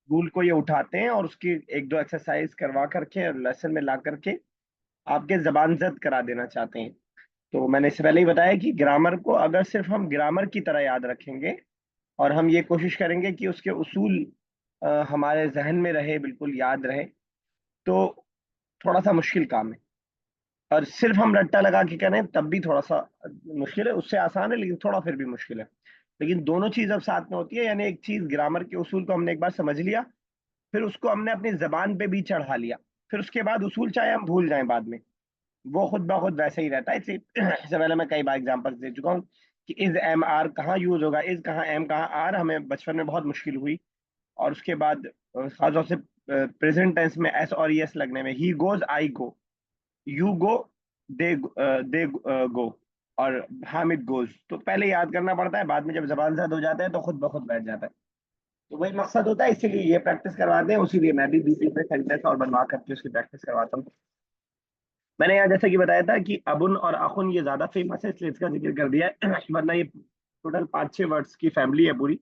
Rule को ये उठाते हैं और उसकी एक दो एक्सरसाइज करवा करके और लेसन में ला करके आपके जबान जद करा देना चाहते हैं। तो मैंने इससे पहले ही बताया कि ग्रामर को अगर सिर्फ हम ग्रामर की तरह याद रखेंगे और हम ये कोशिश करेंगे कि उसके उसूल हमारे जहन में रहे, बिल्कुल याद रहे, तो थोड़ा सा मुश्किल काम है। और सिर्फ हम रट्टा लगा के करें तब भी थोड़ा सा मुश्किल है, उससे आसान है लेकिन थोड़ा फिर भी मुश्किल है। लेकिन दोनों चीज अब साथ में होती है, यानी एक चीज ग्रामर के उसूल को हमने एक बार समझ लिया, फिर उसको हमने अपनी जबान पे भी चढ़ा लिया, फिर उसके बाद उसूल चाहे हम भूल जाएं बाद में, वो खुद ब खुद वैसे ही रहता है। इसलिए इससे पहले मैं कई बार एग्जांपल्स दे चुका हूँ कि इज एम आर कहाँ यूज होगा, इज कहाँ एम कहाँ आर, हमें बचपन में बहुत मुश्किल हुई। और उसके बाद खासतौर से प्रेजेंट टेंस में एस और एस लगने में, he goes I go, you go दे गो, और हामिद गोज, तो पहले याद करना पड़ता है, बाद में जब जबान जद हो जाता है तो खुद ब खुद बैठ जाता है। तो वही मकसद होता है, इसीलिए ये प्रैक्टिस करवाते हैं, उसीलिए मैं भी बीच में सेंटेंस और बनवा करके उसकी प्रैक्टिस करवाता हूँ। मैंने यहाँ जैसा कि बताया था कि अबुन और अखुन ये ज्यादा फेमस है, इसलिए इसका जिक्र कर दिया है। वरना ये टोटल 5-6 वर्ड्स की फैमिली है पूरी,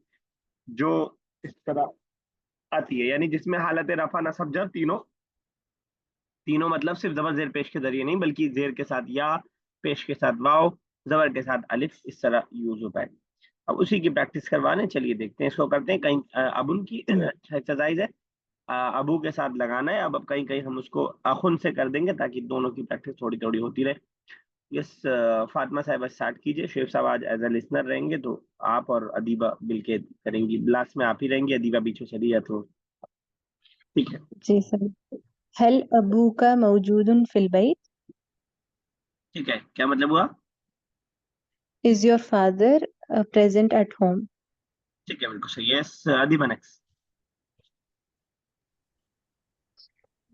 जो इस तरह आती है, यानी जिसमें हालत रफा नसब जर तीनों, तीनों मतलब सिर्फ जबर जेर पेश के जरिए नहीं, बल्कि जेर के साथ या, पेश के साथ वाव, जबर के साथ अलिफ, इस तरह यूज होता है। अब उसी की प्रैक्टिस करवाने चलिए देखते हैं, इसको करते हैं। कहीं अबुन की एक्सरसाइज है, अबू के साथ लगाना है। अब कहीं कहीं हम उसको अखुन से कर देंगे ताकि दोनों की प्रैक्टिस थोड़ी थोड़ी होती रहे। यस, फातिमा साहब स्टार्ट कीजिए। शेख साहब आज एज ए लिसनर रहेंगे, तो आप और अदीबा मिलके करेंगी, लास्ट में आप ही रहेंगी, अदीबा बीच में चली जाए तो ठीक है। जी सर। हल अबूका मौजूदुन फिल बैत? ठीक है, क्या मतलब हुआ? Is your father present at home? ठीक है, बिल्कुल सही है। Yes, Adiba next.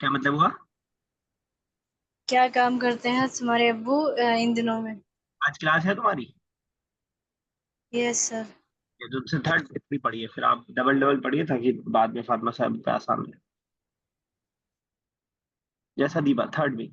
क्या मतलब हुआ? क्या काम करते हैं तुम्हारे अब्बू इन दिनों में? आज क्लास है तुम्हारी? Yes sir. ये तुमसे थर्ड भी पढ़िए, फिर आप डबल डबल पढ़िए ताकि बाद में फातिमा साहब पे आसान रहे। जैसा दीबा थर्ड भी।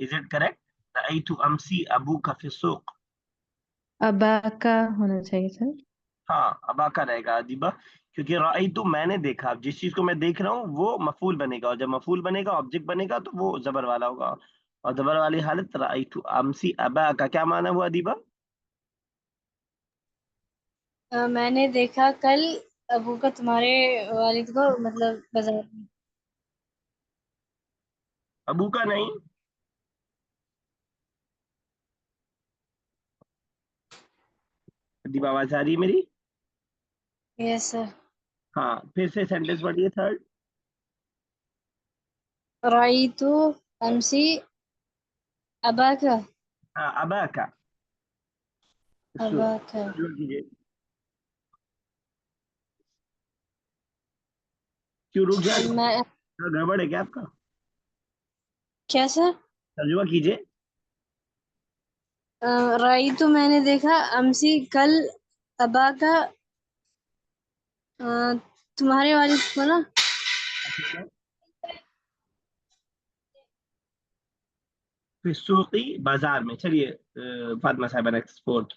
Is it correct? रअयतु अमसी अबूका फी सुक। अबाका होना चाहिए सर। हाँ, अबा का रहेगा अदीबा, क्योंकि रअयतु मैंने देखा, जिस चीज को मैं देख रहा हूँ वो मफूल बनेगा, और जब मफूल बनेगा ऑब्जेक्ट बनेगा तो वो जबर वाला होगा। और जबर वाली हालत रअयतु अमसी अबा का क्या माना हुआ अदीबा? मैंने देखा कल अबू का तुम्हारे वालिद को, मतलब बाजार में। अबू का नहीं। अदीबा आवाज आ रही है मेरी? Yes sir. हाँ, फिर से सेंटेंस पढ़िए थर्ड। रअयतु अमसी अबाका। हाँ, अबा का। अबाका। तर्जुमा कीजिए। क्यों रुक जा रही मैं है? गड़बड़ है क्या आपका? क्या सर? तर्जुमा कीजिए। रअयतु मैंने देखा, अमसी कल, अबाका तुम्हारे वालिद को ना। ठीक है, फिर सूकी बाजार में। चलिए फातिमा साहब next fourth.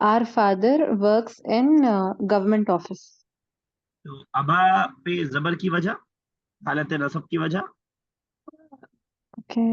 Our father works in government office. तो अबा पे जबर की वजह, हालत नसब की वजह। Okay.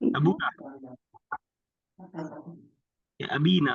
अबू का या अबीना?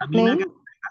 अबीना नहीं, का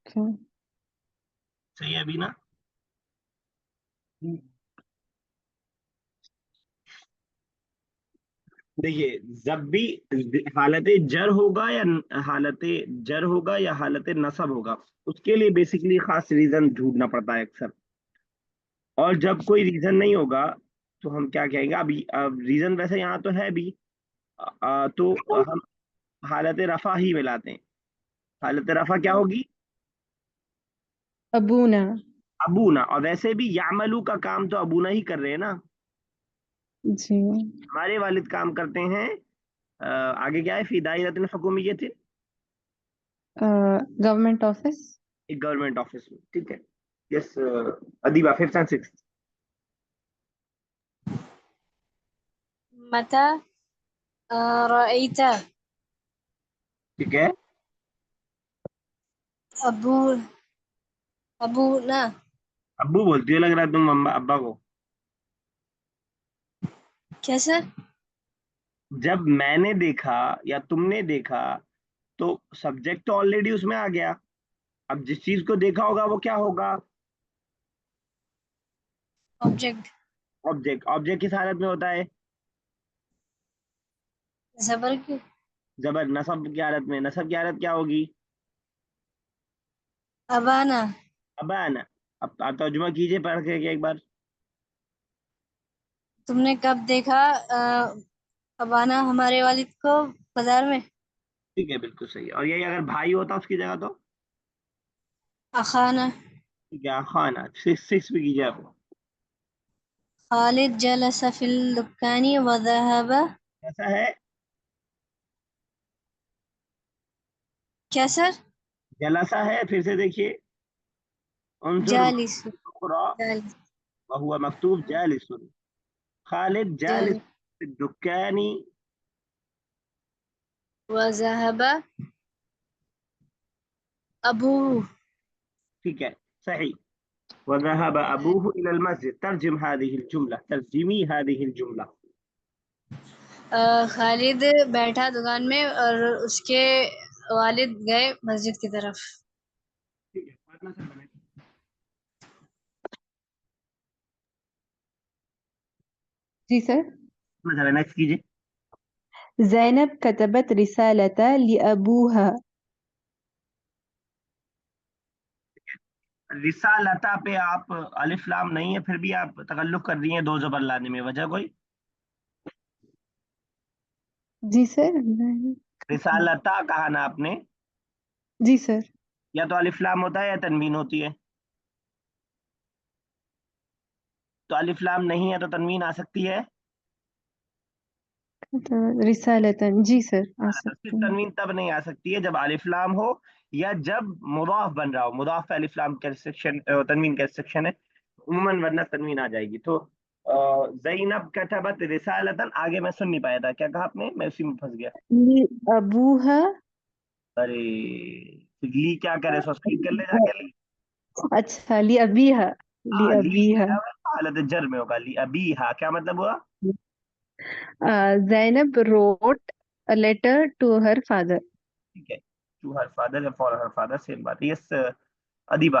Okay. सही है, अबीना। देखिए, जब भी हालत जर होगा या हालत जर होगा या हालत नसब होगा, उसके लिए बेसिकली खास रीजन ढूंढना पड़ता है अक्सर। और जब कोई रीजन नहीं होगा तो हम क्या कहेंगे अभी, रीजन वैसे यहाँ तो है भी, तो हम हालत रफा ही मिलाते हैं। हालत रफा क्या होगी? अबूना। अबूना। और वैसे भी यामलू का काम तो अबूना ही कर रहे हैं ना, जी। हमारे वालिद काम करते हैं। आगे क्या है? फी दायरतिन हुकूमिय्यतिन, गवर्नमेंट ऑफिस। एक गवर्नमेंट ऑफिस में, ठीक है। Yes Adiba, fifth and six. मता रअयता ठीक है। अबू अबूना। अब्बू बोलती है, लग रहा है तुम अब्बा अब्बा को। क्या सर? जब मैंने देखा या तुमने देखा, तो सब्जेक्ट तो ऑलरेडी उसमें आ गया। अब जिस चीज को देखा होगा वो क्या होगा? ऑब्जेक्ट। ऑब्जेक्ट। ऑब्जेक्ट किस हालत में होता है? जबर की। जबर। नसब की हालत में। नसब की हालत क्या होगी? अबाना। अबाना। अब आप तर्जुमा कीजिए पढ़ के एक बार। तुमने कब देखा अबाना हमारे वालिद को बाजार में? ठीक है, बिल्कुल सही। और यही अगर भाई होता उसकी जगह तो? अखाना। ठीक है, खाना। सिक्स सिक्स भी कीजिए आप। खालिद जलस फिल दुकानी व ज़हब। ऐसा है। क्या सर? जलासा है, फिर से देखिए। उनजुर जालिस। उखरा जालिस। वहुवा मकतूब जालिसुन। खालिद जालिस जालिस दुकानी। व ज़हब अबूह। ठीक है, सही। वज़हब अबूहु इलल मस्जिद। तर्जिम हादिहिल जुमला, तर्जिमी हादिहिल जुमला। खालिद बैठा दुकान में और उसके वालिद गए मस्जिद की तरफ। ठीक है, पार्टनर से बने। जी सर। चलो नेक्स्ट कीजिए। ज़ैनब कतबत रिसालता लिअबूहा। रिसालता पे आप अलिफ लाम नहीं है, फिर भी आप तकल्लुफ कर रही हैं दो जबर लाने में, वजह कोई? जी सर। रिसालता कहा ना आपने? जी सर। या तो अलिफ लाम होता है या तनवीन होती है। तो अलिफ लाम नहीं है तो तनवीन आ सकती है। तो रिसालतन, जी सर, आ तो सिर्फ सकते हैं। तनवीन तब नहीं आ सकती है जब अलिफ लाम हो, या जब मुदाफ बन रहा हो। मुदाफ पे अलिफ लाम का सेक्शन, तनवीन का सेक्शन है उमूमन, वरना तनवीन आ जाएगी। तो ज़ैनब कतबत रिसालतन, आगे मैं सुन नहीं पाया था, क्या कहा आपने? मैं उसी में फंस गया। लिअबूहा। अरे, ली क्या करे, उसको स्क्रीन कर ले जाके ली। अच्छा, लिअबीहा। हाँ, ली लिअबीहा। क्या है? हालत जर में होगा। ली अबी, हाँ, क्या मतलब हुआ? Zainab wrote a letter to her father. ठीक है, टू हर फादर या फॉर हर फादर, सेम बात है। यस अदीबा।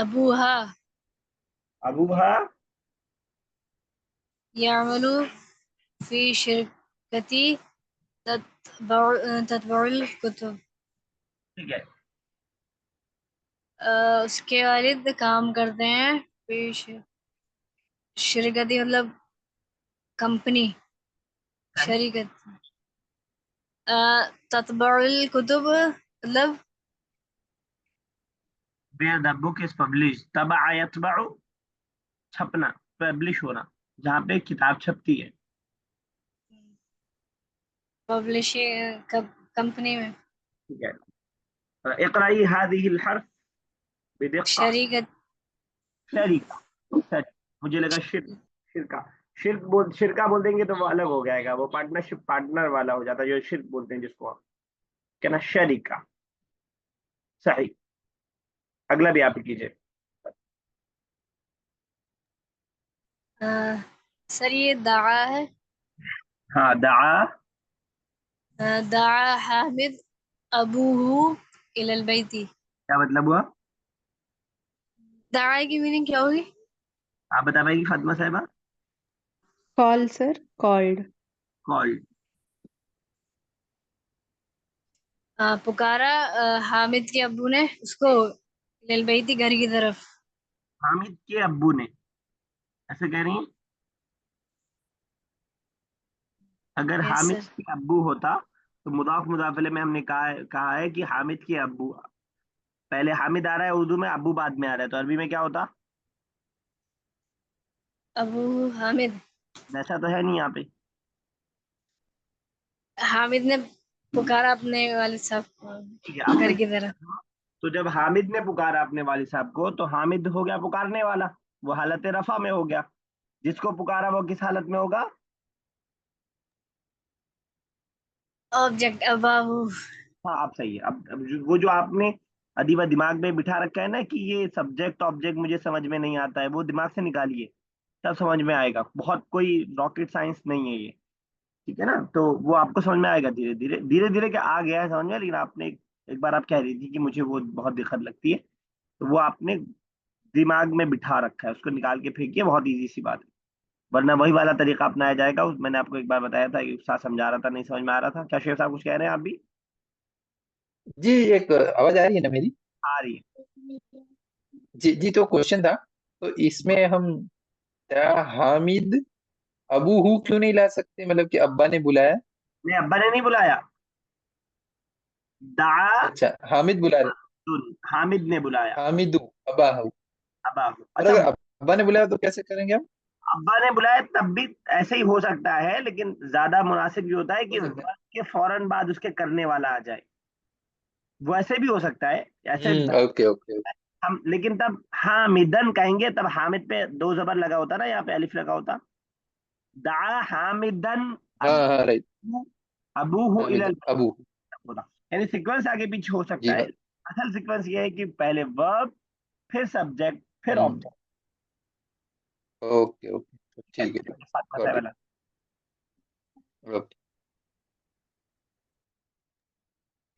अबूहा अबूहा। यामलू फी शिरकती ततबउल कुतुब। ठीक है। उसके वालिद काम करते हैं फी शिरकती मतलब कंपनी, शरीकत। ततबउल कुतुब मतलब where the book is publish. तबा यतबउ, छपना, पब्लिश होना, जहाँ पे किताब छपती है। पब्लिशिंग कंपनी में। ठीक है। इकराई हादिहिल हर्फ बिदिक्का। शरीकत। शरीका। शरीक। मुझे लगा शिरक। शिरका। शिरका बोल देंगे तो वो अलग हो जाएगा, वो पार्टनरशिप पार्टनर वाला हो जाता है, जो शिरक बोलते हैं जिसको आप। क्या ना, शरीका। सही। अगला भी आप ही कीजिए। अ, सर ये दाआ है। हाँ, दआ। दाआ हामिद अबूहू इलल बैती। क्या मतलब हुआ? दाआ की मीनिंग क्या होगी? आप बता पाएंगी फातिमा साहिबा? Call, sir. Called. कॉल्ड। पुकारा हामिद के अब्बू ने उसको ले गई थी घर की तरफ। हामिद के अब्बू ने, ऐसे कह रही हैं? अगर यस हामिद सर। के अब्बू होता तो मुदाफ मुदाफिले में हमने कहा है कि हामिद के अब्बू। पहले हामिद आ रहा है उर्दू में, अब्बू बाद में आ रहा है, तो अरबी में क्या होता? अबू हामिद। वैसा तो है नहीं यहाँ पे। हामिद ने पुकारा अपने वालिद साहब ठीक है, अब को घर से की तरफ। तो जब हामिद ने पुकारा अपने वालिद साहब को तो हामिद हो गया पुकारने वाला, वो हालत रफा में हो गया। जिसको पुकारा वो किस हालत में होगा? ऑब्जेक्ट अबाहू। हाँ, आप सही है। अब वो जो आपने अदीबा दिमाग में बिठा रखा है ना कि ये सब्जेक्ट ऑब्जेक्ट मुझे समझ में नहीं आता है, वो दिमाग से निकालिए, तब समझ में आएगा। बहुत कोई रॉकेट साइंस नहीं है ये। ठीक है ना? तो वो आपको समझ में आएगा धीरे धीरे धीरे धीरे, क्या आ गया है समझ में। लेकिन आपने एक बार आप कह रही थी कि मुझे वो बहुत दिक्कत लगती है, तो वो आपने दिमाग में बिठा रखा है, उसको निकाल के फेंकिए, बहुत इजी सी बात है। वरना वही वाला तरीका अपनाया जाएगा। मैंने आपको एक बार बताया था कि उस्ताद समझा रहा था, नहीं समझ में आ रहा था। क्या शेख साहब कुछ कह रहे हैं आप भी? जी, एक आवाज आ रही है ना मेरी? आ रही है। जी जी, तो क्वेश्चन था, तो इसमें हम क्या हामिद अबू हु क्यों नहीं ला सकते, मतलब कि अब्बा ने बुलाया? नहीं, अब्बा ने नहीं बुलाया। दा अच्छा, हामिद बुला रहे। हामिद ने बुलाया। हामिदू अब्बा हु। अब्बा। और अच्छा, अगर अब्बा ने बुलाया तो कैसे करेंगे हम? अब्बा ने बुलाया तब भी ऐसे ही हो सकता है, लेकिन ज्यादा मुनासिब ये होता है कि हो सकता है। वर्ब के फौरन बाद उसके करने वाला आ जाए। वैसे भी हो सकता है ऐसे। Okay okay. हम लेकिन तब हामिदन कहेंगे, तब हामिद पे दो जबर लगा होता ना, यहाँ पे अलिफ लगा होता। दा हामिदन हाँ हाँ, राइट। अबू अबूहु हामिद इलल अबू। होता। यानी सीक्वेंस आगे पीछे हो सकता जी है। हाँ। असल सीक्वेंस ये है कि पहले वर्ब, फिर सब्जेक्ट, फिर हम्म। ऑब्जेक्ट। ओके ओके, ठीक है, ठीक। Fatima got it. साहब। ओके।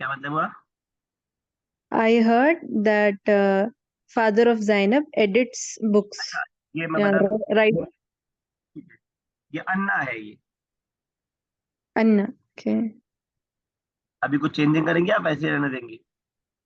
क्या मतलब हुआ? I heard that father of Zainab edits books. ये मैं Yeah, बता right. दूं, ये अन्ना है ये। Anna. Okay. अभी कुछ चेंजिंग करेंगे, आप ऐसे रहने देंगे?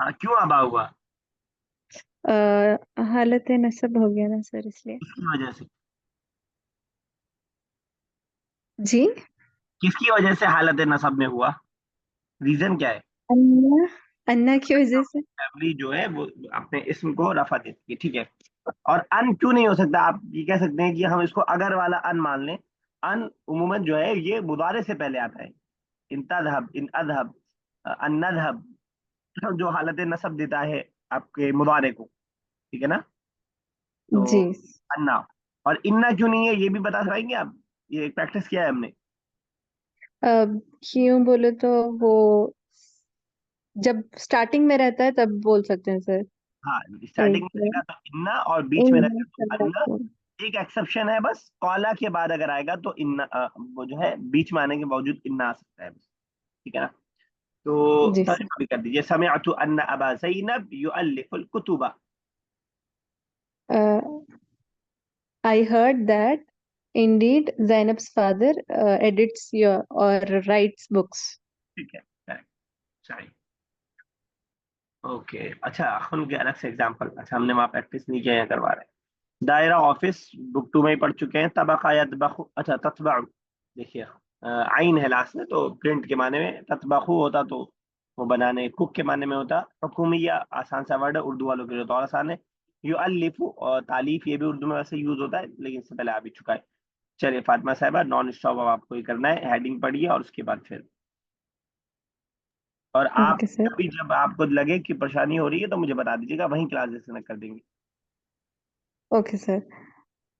हाँ, क्यों आबा हुआ? हालत नसब हो गया ना सर, इसलिए। किसकी वजह से? जी। किसकी वजह से हालत नसब में हुआ? रीजन क्या है? अन्ना। अन्ना की वजह से। फैमिली जो है वो अपने इसम को रफा देती है, ठीक है। और अन क्यों नहीं हो सकता? आप ये कह सकते हैं कि हम इसको अगर वाला अन मान लें। अन उमूमन जो है ये मुदारे से पहले आता है। इन तजहब, इन अजहब, अन नजहब, जो हालत नसब देता है आपके मुदारे को। ठीक है ना? तो जी। अन्ना। और इन्ना क्यों नहीं है ये भी बता पाएंगे आप? ये प्रैक्टिस किया है हमने। अब क्यों बोले तो वो जब स्टार्टिंग में रहता है तब बोल सकते हैं सर। हाँ, स्टार्टिंग में एक रहेगा तो इन्ना, और बीच में रहेगा तो अन्ना। एक एक्सेप्शन है बस, कॉला के बाद अगर आएगा तो इन्ना, वो जो है बीच में आने के बावजूद इन्ना आ सकता है बस। ठीक है ना? तो जी सर। तर्जुमा भी कर दीजिए, समिअतु अन्ना अबा Zainab युअल्लिफुल कुतुबा। I heard that indeed Zainab's father edits your or writes books. ठीक है, correct, सही। ओके, अच्छा उनके अलग से एग्जाम्पल, अच्छा हमने वहाँ प्रैक्टिस नहीं किया है, करवा रहे हैं। दायरा ऑफिस बुक 2 में ही पढ़ चुके हैं। तबका यतबखु, अच्छा ततबअ, देखिए आइन है लास्ट में, तो प्रिंट के माने में ततबखु होता तो वो बनाने, कुक के माने में होता। हुकूमिया आसान सा वर्ड है, उर्दू वालों के लिए तो और आसान है। युअल्लिफु और तालीफ, ये भी उर्दू में वैसे यूज होता है, लेकिन इससे पहले आ भी चुका है। चलिए फातिमा साहबा, नॉन स्टॉप अब आपको ही करना है। हेडिंग पढ़िए और उसके बाद फिर, और आप Okay, sir. कभी जब आपको लगे कि परेशानी हो रही है तो मुझे बता दीजिएगा, वहीं क्लास डिस्कनेक्ट कर देंगे। Okay, sir.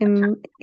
अच्छा,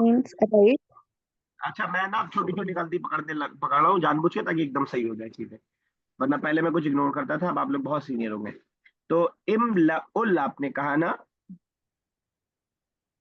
means write. अच्छा मैं ना छोटी छोटी गलती पकड़ रहा हूँ जानबूझ के, ताकि एकदम सही हो जाए चीजें। वरना पहले मैं कुछ इग्नोर करता था, अब आप लोग बहुत सीनियर हो गए। तो इमलाउल आपने कहा ना?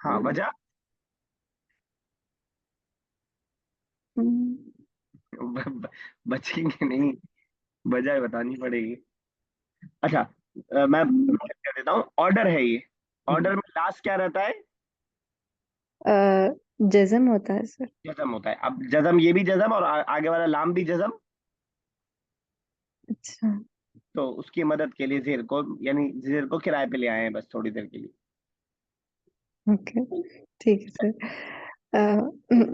हाँ, वजह? बचेंगे नहीं, बजाय बतानी पड़ेगी। अच्छा, मैं check कर देता हूँ। ऑर्डर है ये, ऑर्डर में लास्ट क्या रहता है? जज़म होता है सर। जजम होता है। अब जजम, ये भी जजम और आगे वाला लाम भी जजम। अच्छा, तो उसकी मदद के लिए जेर को, यानी जेर को किराए पे ले आए हैं बस थोड़ी देर के लिए। ओके, ठीक है sir.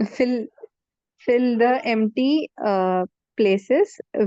Fill fill the empty places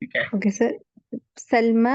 ठीक है। Okay sir. सलमा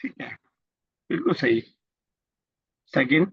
ठीक है, बिल्कुल सही। सेकंड।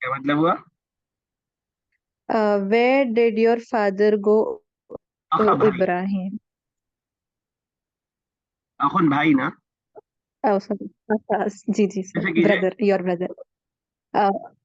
क्या मतलब हुआ? Where did your father go, अखा O भाई, Ibrahim? अखुन भाई ना। Oh, sorry. जी जी सर, ऐसे कीजिए। brother, your brother.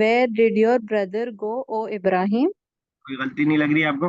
Where did your brother go, O Ibrahim? कोई गलती नहीं लग रही है आपको?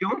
क्यों?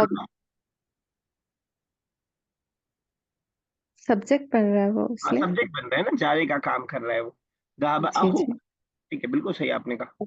और रहा है? सब्जेक्ट पढ़ रहा है वो हाँ, इसलिए। सब्जेक्ट बन रहा है ना, जाने का काम कर रहा है वो। दाब जी अखू। जी। ठीक है, बिल्कुल सही आपने कहा।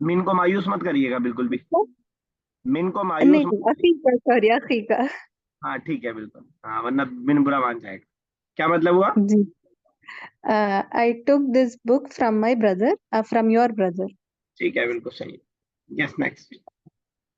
मिन को मायूस मत करिएगा बिल्कुल भी। मिन को मायूस मत। नहीं, अखी का, सॉरी, अखी का। हाँ ठीक है, बिल्कुल हाँ, वरना बिन बुरा मान जाएगा। क्या मतलब हुआ? जी। I took this book from my brother, from your brother. ठीक है, बिल्कुल सही। Yes, next.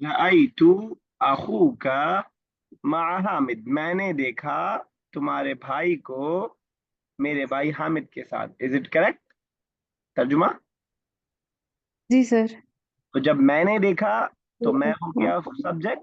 आई तू अखू का मा हामिद, मैंने देखा तुम्हारे भाई को मेरे भाई हामिद के साथ। Is it correct? तर्जुमा। जी सर। तो जब मैंने देखा तो मैं हूं क्या subject?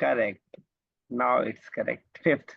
Correct, now it's correct. Fifth.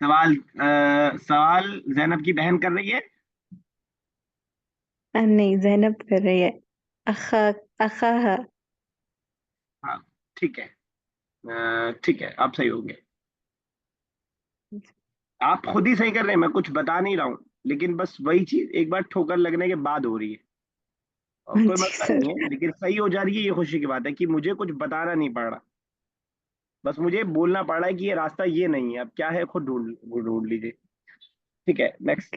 सवाल, सवाल जैनब की बहन कर रही है। नहीं, जैनब कर रही है। अखा अखाहा। हाँ ठीक है। ठीक है, आप सही होंगे। आप खुद ही सही कर रहे हैं, मैं कुछ बता नहीं रहा हूँ। लेकिन बस वही चीज एक बार ठोकर लगने के बाद हो रही है। और कोई जी मसला सर। नहीं है, लेकिन सही हो जा रही है, ये खुशी की बात है कि मुझे कुछ बताना नहीं पड़ रहा। बस मुझे बोलना पड़ रहा है कि ये रास्ता ये नहीं है, अब क्या है खुद ढूंढ ढूंढ लीजिए। ठीक है, नेक्स्ट।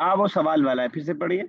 वो सवाल वाला है, फिर से पढ़िए।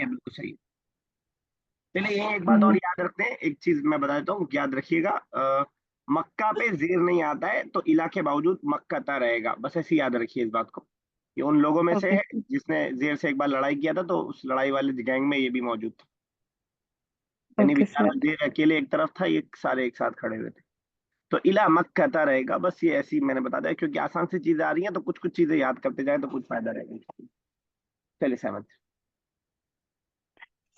ये बिल्कुल सही। चलिए, ये एक बात और याद रखते हैं, एक चीज मैं बता देता हूँ, याद रखिएगा। मक्का पे जेर नहीं आता है तो इला के बावजूद मक्काता रहेगा, बस ऐसे ही याद रखिए इस बात को। ये उन लोगों में से ओके है जिसने जेर से एक बार लड़ाई किया था, तो उस लड़ाई वाले गैंग में ये भी मौजूद था। यानी ओके बेचारा सर। जेर अकेले एक तरफ था, ये सारे एक साथ खड़े हुए थे। तो इला मक्काता रहेगा, बस ये ऐसी मैंने बता दिया क्योंकि आसान सी चीजें आ रही हैं, तो कुछ कुछ चीजें याद करते जाए तो कुछ फायदा रहेगा। चलिए, सहमत।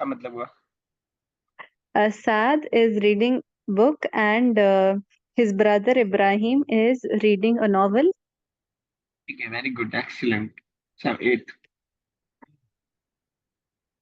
का मतलब हुआ? Saad is reading book and his brother Ibrahim is reading a novel. ठीक है, वेरी गुड, एक्सीलेंट। सब एट।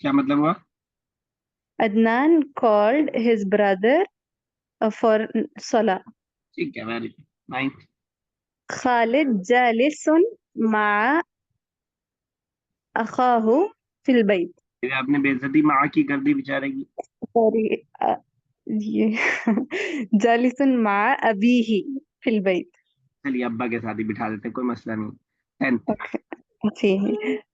क्या मतलब हुआ? Adnan called his brother for salah. ठीक है, very good. 9th। Khalid jalisun ma'a akhahu fil bayt. फिर आपने बेइज्जती माँ की कर दी बेचारे की। Sorry, ये jalisun ma'a abihi fil bayt. चलिए अब्बा के साथ ही बिठा देते हैं, कोई मसला नहीं। 10th। Okay.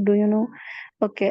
do you know okay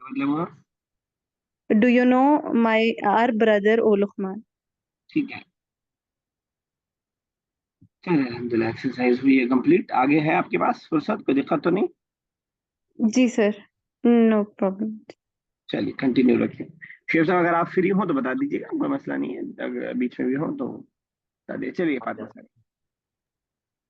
मतलब वो, do you know our brother O Lukman. ठीक है। चलिए अल्हम्दुलिल्लाह, एक्सरसाइज हुई है कंप्लीट। आगे है आपके पास फुर्सत, कोई दिक्कत तो नहीं? जी सर, नो प्रॉब्लम. चलिए कंटिन्यू रखिए। शेफ साहब अगर आप फ्री हो तो बता दीजिएगा, कोई मसला नहीं है, अगर बीच में भी हो तो बता दीजिए। चलिए फातिमा साहब।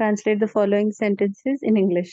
Translate the following sentences in English.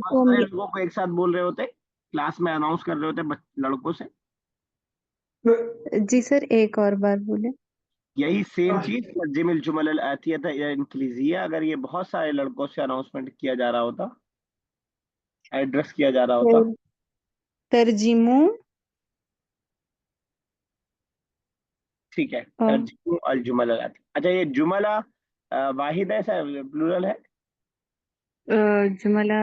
300. लोगों को एक साथ बोल रहे होते, क्लास में अनाउंस कर रहे होते लड़कों से, जी सर, एक और बार बोले. यही सेम चीज तर्जिमिल जुमल अल आतियत इंक्लिजिया, अगर ये बहुत सारे लड़कों से अनाउंसमेंट किया जा रहा होता, एड्रेस किया जा रहा होता। तर्जिमू ठीक है, तर्जिमु अल जुमल अल आतियत। अच्छा, ये जुमला वाहिद है सर, प्लूरल है? जुमला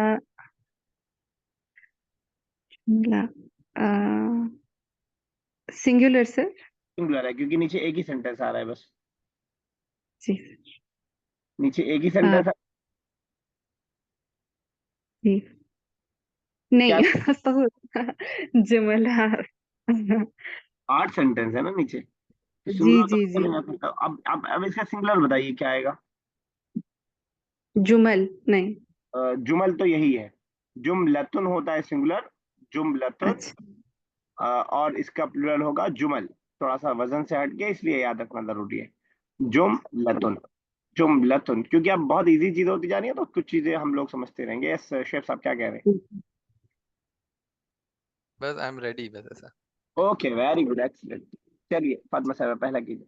जुमला सिंगुलर सर. सिंगुलर है, क्योंकि नीचे एक ही सेंटेंस आ रहा है बस। जी नीचे एक ही अ, सेंटेंस। जी क्या? नहीं. जुमला 8 सेंटेंस है ना नीचे, तो जी सिंगुलर तो जी बोला जी. नहीं जा सकता। अब इसका सिंगुलर बताइए क्या आएगा। जुमल नहीं. जुमल तो यही है, जुमलतुन होता है सिंगुलर, जुमलतुन। अच्छा. और इसका प्लूरल होगा जुमल, थोड़ा सा वजन से हट के, इसलिए याद रखना जरूरी है। जुमलतुन, जुमलतुन, क्योंकि अब बहुत इजी चीज होती जा रही है, तो कुछ चीजें हम लोग समझते रहेंगे। यस शेफ साहब, क्या कह रहे बस आई एम रेडी बस ऐसा। हैं? Okay, very good, excellent. चलिए फातिमा साहब पहला कीजिए।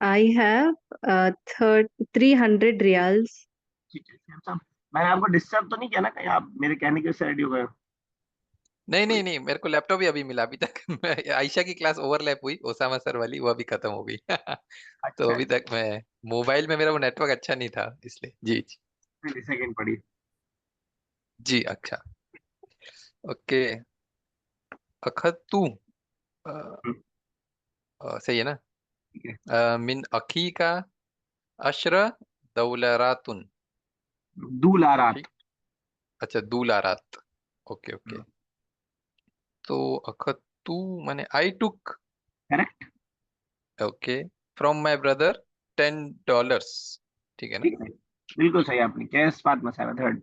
I have 300 riyals. ठीक है शेफ साहब, मैंने आपको डिस्टर्ब तो नहीं किया ना कहीं, आप मेरे कहने के से रेडी हो गए हो? नहीं नहीं नहीं, मेरे को लैपटॉप ही अभी मिला अभी तक। आयशा की क्लास ओवरलैप हुई ओसामा सर वाली, वो अभी खत्म हो गई। तो अच्छा, अभी तक मैं मोबाइल में, मेरा वो नेटवर्क अच्छा नहीं था इसलिए। जी जी। चलिए सेकंड पढ़िए। जी अच्छा। ओके। अखतु हम्म, सही है ना? ठीक है। मिन अखी का अशर दौलरातुन। दूलारात। ठीक। अच्छा दूलारात। Okay okay. तो अखतु माने आई टुक। Correct. Okay. From my brother $10। ठीक है ना? ठीक है, बिल्कुल सही आपने क्या, फातिमा साहब third.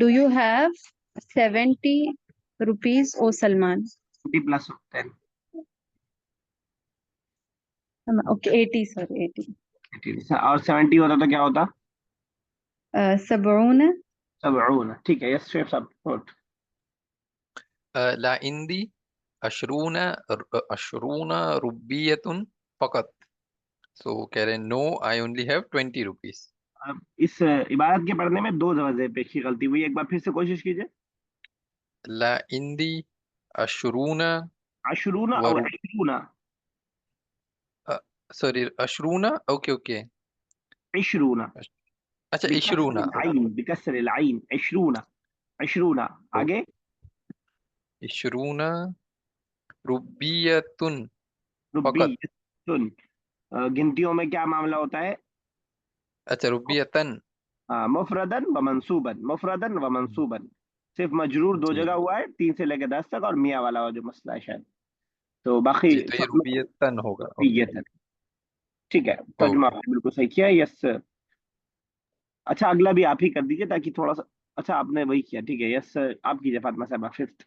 Do you have 70 rupees O Salman? 20 plus 10। Okay, 80 sorry 80. और 70 होता तो क्या होता? 70. 70। ठीक है, यस शेफ साहब फोर्थ। ला इंदी अशरूना अशरूना रुबियतुन फकत। सो कह रहे हैं नो आई ओनली हैव ₹20। अब इस इबारत के पढ़ने में दो वजह पे की गलती हुई, एक बार फिर से कोशिश कीजिए। ला इंदी अशरूना अशरूना व और अशरूना। सॉरी अशरूना। Okay okay. इशरूना, अच्छा बिकसर इशरूना। आइन, बिकसर आइन, इशरूना। इशरूना। आगे। इशरूना रुबियतुन रुबी। फकत। सुन, गिनतियों में क्या मामला होता है? अच्छा रुबियतन। मुफरदन व मंसूबन, मुफरदन व मंसूबन। सिर्फ मजरूर दो जी जगह हुआ है, 3 से लेकर 10 तक, और मियाँ वाला जो मसला है शायद, तो बाकी जी, तो ये सब लोग रुबियतन होगा। ओके ये था। ठीक है, तर्जुमा ओके। आपने बिल्कुल सही किया, यस। अच्छा, अगला भी आप ही कर दीजिए ताकि थोड़ा सा। अच्छा, आपने वही किया, ठीक है, यस आप कीजिए फातिमा साहब fifth.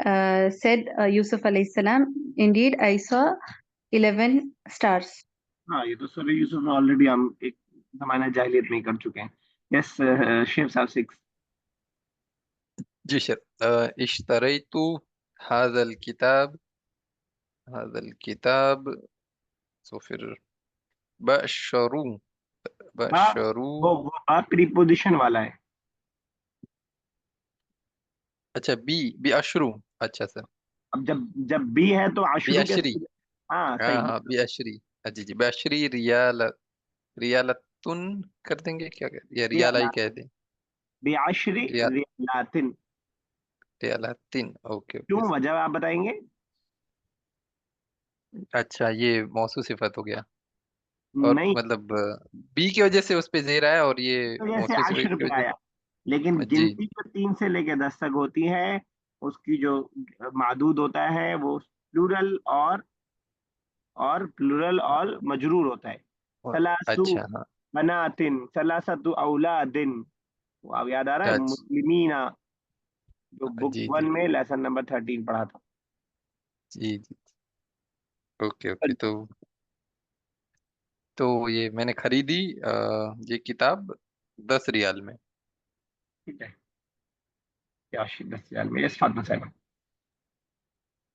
said Yusuf alayhi salam, indeed I saw 11 stars. हाँ, ये तो सूरह यूसुफ में ऑलरेडी हम एक जमाना जाहिलियत में ही कर चुके हैं। यस शेफ साहब 6। जी सर। इश्तरैतु हाज़ल किताब, हाज़ल किताब। सो फिर बशरू, बा बशरू। वो बा प्रीपोजिशन वाला है। अच्छा बी, बी अशरू। अच्छा सर, अब जब जब बी है तो बी अशरु के। अशरी। हाँ हाँ सही। हाँ बी अशरी। जी जी, बशरी रियाल, रियालतुन कर देंगे क्या, या रियाला ही कह दें? बिआशरी रिया, रियालातिन। रियालतिन। ओके क्यों, ओके सर। वजह आप बताएंगे? अच्छा, ये मौसू सिफत हो गया, और नहीं, मतलब बी की वजह से उस पे जेर आया, और ये तो जैसे मौसू सिफत अशर की पे वजह आया, लेकिन से। जी। गिनती जो 3 से लेके 10 तक होती है, उसकी जो मादूद होता है वो प्लूरल और मजरूर होता है। सलासु अच्छा हाँ। बनातिन, सलासतु औलादिन। वो आप याद आ रहा है अच्छा। मुस्लिमीना, जो बुक जी 1 जी में लेसन नंबर 13 पढ़ा था। जी जी। Okay okay. तो ये मैंने खरीदी ये किताब 10 रियाल में। ठीक है, क्या 10 में? यस फातिमा साहब।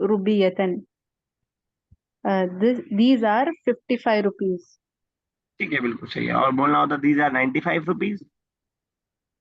रुबिय्यत. These are 55 rupees. ठीक है, बिल्कुल सही है। और बोलना होता these are 95 rupees.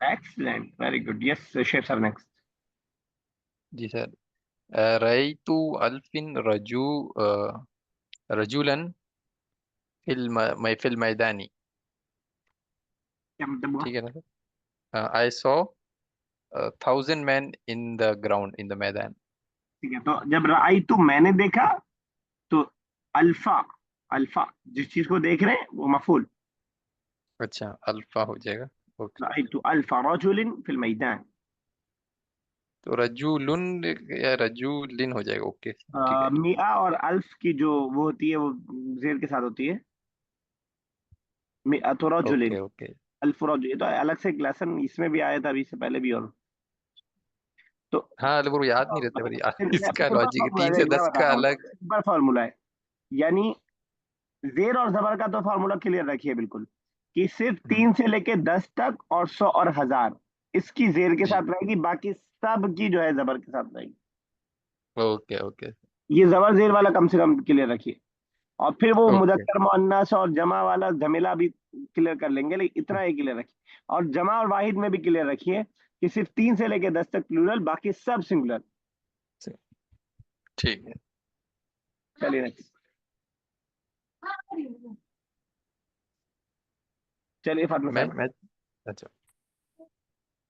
Excellent, very good. Yes chef साहब नेक्स्ट। जी सर। रईतु अल्फिन रजुलन फिल मैदानी। क्या मतलब हुआ? ठीक है ना sir? I saw 1,000 man in the ground, in the maidan. ठीक है, तो जब राई तो मैंने देखा, तो अल्फा, अल्फा जिस चीज को देख रहे हैं वो मफूल। अच्छा, अल्फा हो जाएगा। ओके। राई तो अल्फा रजुलिन फिल मैदान। तो रजूलुन या रजूलिन हो जाएगा। ओके ठीक है। मिया और अल्फ की जो वो होती है वो जेर के साथ होती है। मिया तो रजुलिन, ओके ओके। अल्फ रजुल, ये तो अलग से एक लेसन इसमें भी आया था अभी से पहले भी। और तो हाँ वो याद नहीं रहता सिंपल भाई इसका लॉजिक फॉर्मूला 3 से 10 मैं का बताता हूँ, अलग। सिंपल फॉर्मूला है। यानी जेर और जबर का तो फॉर्मूला क्लियर रखिए बिल्कुल, कि सिर्फ हम्म, 3 से लेके 10 तक और 100 और 1000 इसकी जेर के जी। साथ रहेगी, बाकी सब की जो है जबर के साथ रहेगी। ओके ओके ये जबर जेर वाला कम से कम क्लियर रखिए। और फिर वो ओके। मुदक्कर मुअन्नस और जमा वाला झमेला भी क्लियर कर लेंगे, लेकिन इतना ही क्लियर रखिए। और जमा और वाहिद में भी क्लियर रखिए कि सिर्फ 3 से लेके 10 तक प्लूरल, बाकी सब सिंगुलर। ठीक है। चलिए next। चलिए फातिमा साहब। मैं अच्छा।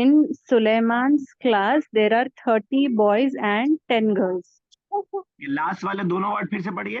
In Suleiman's class, there are 30 boys and 10 girls. ये लास्ट वाले दोनों वर्ड फिर से पढ़िए।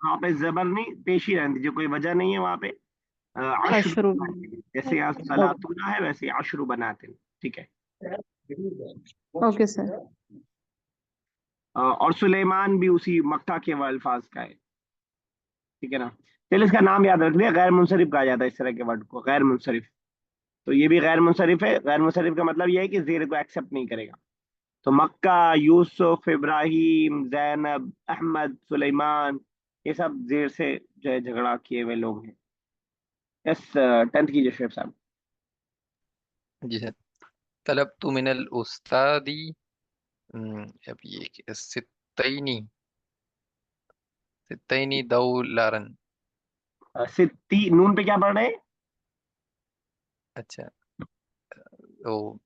वहां पे जबर नहीं, पेशी रहने दीजिए, कोई वजह नहीं है वहां पे। अशरु 10. बनाते हैं। जैसे यहाँ सलातुना है वैसे अशरु बनाते हैं। ठीक है। Okay sir. और सुलेमान भी उसी मक्का के वो अल्फाज का है। ठीक है ना? चलिए इसका नाम याद रख लिया, गैर मुंसरिफ कहा जाता है इस तरह के वर्ड को, गैर मुंसरिफ। तो ये भी गैर मुंसरिफ है। गैर मुंसरिफ का मतलब ये है कि जेर को एक्सेप्ट नहीं करेगा। तो मक्का, यूसुफ, इब्राहिम, जैनब, अहमद, सुलेमान, ये सब जेर से जो है झगड़ा किए हुए लोग हैं। यस 10th कीजिए शेफ साहब। जी सर। तलब तु मिनल उस्तादी। अब ये सित्तैनी, सित्तैनी दौलारन। सित्ती नून पे क्या पढ़ रहे हैं? अच्छा, ओ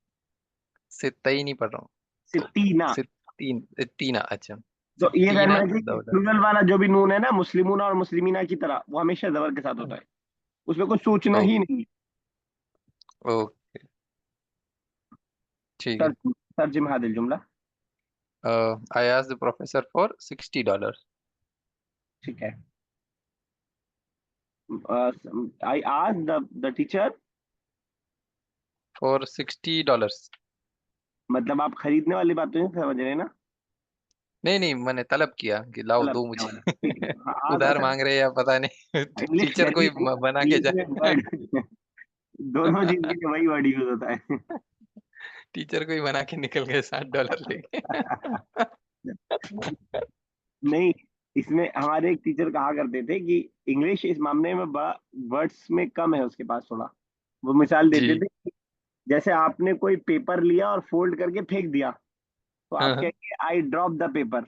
सित्तैनी पढ़ रहा हूँ। सित्तीना। सित्तीन, तीना। अच्छा, तो ये ध्यान में सित्तीना रखिए कि दौलर। प्लूरल वाला जो भी नून है ना, मुस्लिमूना और मुस्लिमीना की तरह, वो हमेशा जबर के साथ होता है। उसमें कुछ सोचना ओ, ही नहीं। ओके ठीक है। तर्जुम हादिल जुमला। I asked the professor for $60। ठीक है। I asked the teacher for $60। मतलब आप खरीदने वाली बात तो नहीं समझ रहे ना? नहीं नहीं, मैंने तलब किया कि लाओ तलब दो किया वाला, मुझे। ठीक है। हाँ, आ तो उधार सकता मांग रहे हैं या पता नहीं। है। इंग्लिश टीचर कोई करिए ना, बना के यूज में जाए। वर्ड दोनों चीज के लिए वही वर्ड यूज होता है। टीचर कोई बना के निकल गए $60 लेके। नहीं, इसमें हमारे एक टीचर कहा करते थे कि इंग्लिश इस मामले में बड़ा वर्ड्स में कम है उसके पास थोड़ा। वो मिसाल देते जी। थे कि जैसे आपने कोई पेपर लिया और फोल्ड करके फेंक दिया, तो आप हाँ। कहेंगे आई ड्रॉप द पेपर।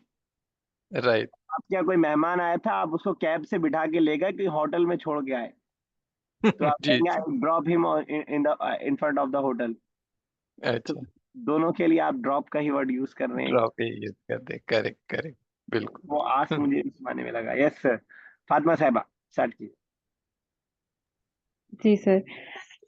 राइट। आपके यहाँ कोई मेहमान आया था, आप उसको कैब से बिठा के ले गए कि होटल में छोड़ के आए, तो आप जी कहेंगे जी। I drop him in front of the hotel. तो अच्छा। दोनों के लिए आप ड्रॉप का ही वर्ड यूज कर रहे हैं। ड्रॉप ही यूज कर दे, करेक्ट करेक्ट, बिल्कुल। वो आज मुझे इस माने में लगा। Yes sir. फातिमा साहिबा, स्टार्ट कीजिए। जी sir.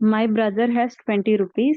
My brother has 20 rupees.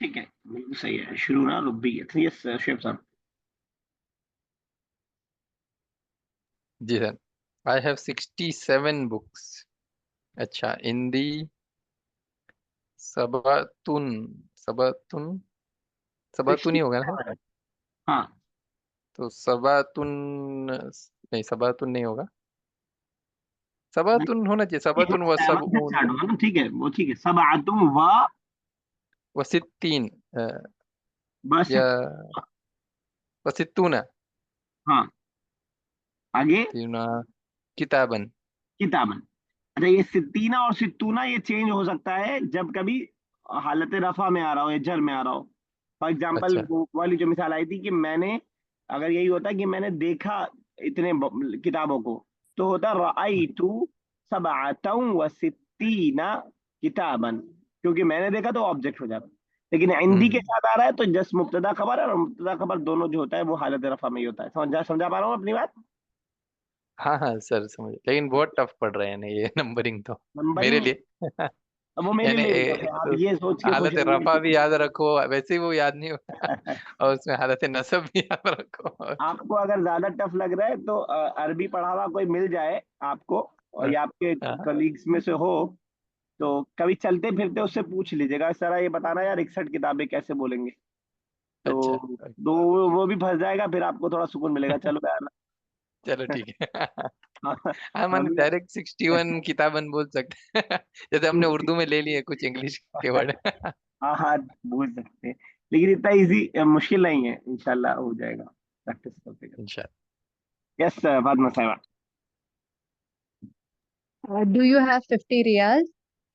ठीक है, बिल्कुल सही है। शुरू ना रुब्बी। यस शेफ साहब। जी सर। I have 67 books. अच्छा, हिंदी सबतुन, सबतुन, सबतुन ही होगा ना? 67। हाँ, तो सबतुन, नहीं सबतुन नहीं होगा, नहीं, सबतुन होना चाहिए, ये सबतुन व वहाँ से सबउन, स्टार्ट होगा ना, ठीक है, वो ठीक है। सब आतुम व वसित्तीन, बस। या वसित्तूना, हाँ, आगे। तीना, किताबन। किताबन। अच्छा, ये सित्तीना और सित्तूना ये चेंज हो सकता है जब कभी हालत रफा में आ रहा हो या जर में आ रहा हो। फॉर एग्जाम्पल, अच्छा। वो वाली जो मिसाल आई थी कि मैंने, अगर यही होता कि मैंने देखा इतने किताबों को, तो होता रअयतु सबअतन व सित्तीना किताबन, क्योंकि मैंने देखा तो ऑब्जेक्ट हो जाता। लेकिन हिंदी के हम्म। साथ आ रहा है तो जस्ट मुब्तदा खबर है, और मुब्तदा खबर दोनों जो होता है वो हालत रफा में ही होता है। समझा पा रहा हूँ अपनी बात? हाँ हाँ सर समझ, लेकिन बहुत टफ पड़ रहे हैं ना ये नंबरिंग तो मेरे नंबरिंग, लिए। अब वो मेरे यानी लिए भी टफ है, आप ये सोच के खुश हालत होंगे रफा कि भी याद रखो, वैसे ही वो याद नहीं होगा। और उसमें हालत नसब भी याद रखो। आपको अगर ज्यादा टफ लग रहा है तो अरबी पढ़ा हुआ कोई मिल जाए आपको, और या आपके हाँ, कलीग्स में से हो, तो कभी चलते फिरते उससे पूछ लीजिएगा, इस तरह ये बताना यार 61 किताबें कैसे बोलेंगे। अच्छा। तो वो भी फंस जाएगा, फिर आपको थोड़ा सुकून मिलेगा, चलो यार। चलो ठीक है। हाँ, मैंने हमने डायरेक्ट 61 किताबन बोल सकते हैं। जैसे हमने उर्दू में ले लिए कुछ इंग्लिश के वर्ड। हाँ हाँ, बोल सकते हैं, लेकिन इतना इजी मुश्किल नहीं है, इंशाल्लाह हो जाएगा प्रैक्टिस करते करते। इंशाल्लाह। यस फातिमा साहिबा। Do you have 50 riyals?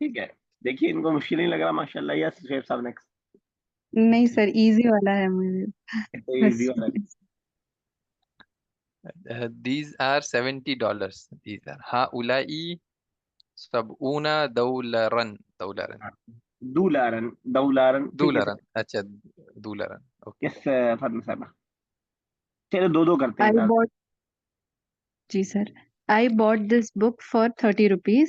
ठीक है, देखिए इनको मुश्किल नहीं लग रहा, माशाल्लाह। यस शेफ साहब, नेक्स्ट। नहीं सर, इजी वाला है मुझे इजी बस। वाला है। These are $70. These are हाउलाई सबऊना दौलरन, दौलरन, दूलारन, दौलारन, ठीक है दूलरन, सर। अच्छा दूलरन, ओके। यस फातिमा साहिबा। चलो दो दो करते I हैं ज्यादा। bought जी sir. I bought this book for 30 rupees.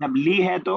जब ली है तो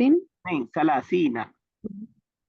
नहीं, सलासीना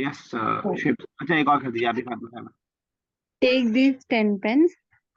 यस शेफ। अच्छा, एक और कर दीजिए आप ही फातिमा साहिबा। Take these 10 pence.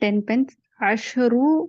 10 pence. 10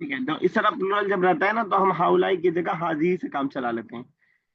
ठीक है, तो इस तरह प्लूरल जब रहता है ना, तो हम हाउलाई की जगह हाजी से काम चला लेते हैं,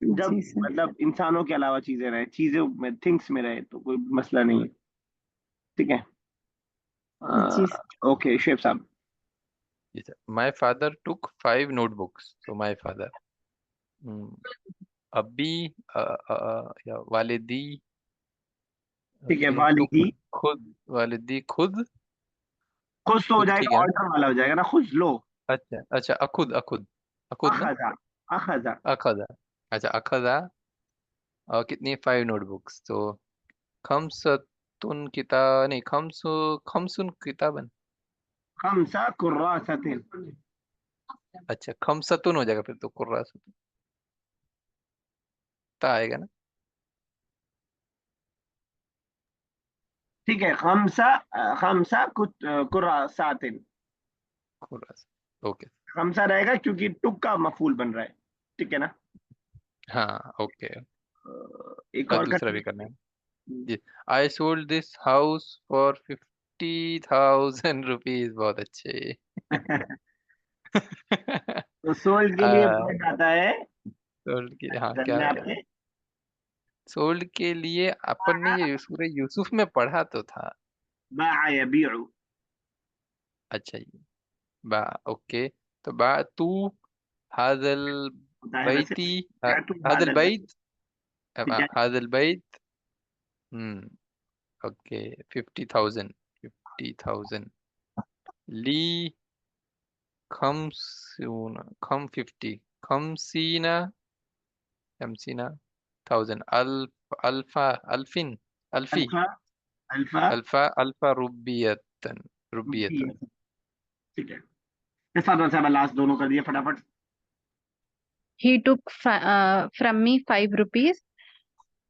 जब जी सर। मतलब इंसानों के अलावा चीजें रहे, चीजों में, थिंग्स में रहे, तो कोई मसला नहीं है। ठीक है। जी सर। ओके शेफ साहब। माय फादर टुक 5 नोटबुक्स, तो माय फादर, अब्बी, या वालिदी, ठीक है, ओके, वालिदी। टुक खुद, वालिदी खुद, खुद तो हो खुद ठीक जाएगा, है ना? ऑर्डर वाला हो जाएगा ना, खुद लो। अच्छा अच्छा, अखुद अखुद, अखुद ना? अखजा, अखजा। अखदा, अच्छा अखदा। और कितनी 5 नोटबुक्स, तो खम्सतुन किताब, नहीं खम्सुन किताबन, खमसा कुर्रासतिन। अच्छा, खमसतुन हो जाएगा फिर तो, कुर्रासतुन ता आएगा ना। ठीक है, खमसा कुर्रासातिन। कुर्रास, ओके। खमसा रहेगा क्योंकि टुक का मफूल बन रहा है। ठीक है ना। हाँ ओके। एक और और दूसरा भी करते करना है हैं। जी। I sold this house for 50,000 rupees, बहुत अच्छे। तो सोल्ड के लिए आ, पॉइंट आता है सोल्ड के, हाँ क्या में आता है? आपके। सोल्ड के लिए अपन ने ये सूरह यूसुफ में पढ़ा तो था। बाआ यबीउ। अच्छा ये बा, ओके। तो बा तू हाजल होता है वैसे। बैती, बैतु हाजल हादल बैत। बैत, ठीक है। हाजल बैत। हम्म, ओके। 50,000, 50,000 ली खमसूना, खम 50, खमसीना, खमसीना thousand, alpha, अल्फिन, अल्फी, alpha. Alpha alpha रुबियतन, रुपये। रुबियतन। ठीक है। इस बात से लास्ट दोनों कर दिए फटाफट। He took from me 5 rupees.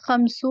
5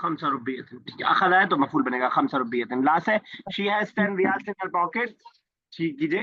खमसा रुपये। ठीक है, अखदा है तो मफूल बनेगा खमसा रुपये। लास्ट है, she has 10 riyals in her pocket. ठीक कीजिए।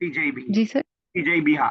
टीजई भी। जी सर. टीजई भी हाँ।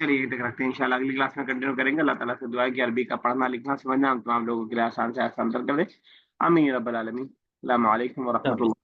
चलिए तक रखते हैं, इंशाल्लाह अगली क्लास में कंटिन्यू करेंगे। अल्लाह ताला से दुआ है कि अरबी का पढ़ना लिखना समझना हम तमाम लोगों के लिए आसान से आसान कर दे। आमीन रब्बल आलमीन। अस्सलाम वालेकुम व रहमतुल्लाह।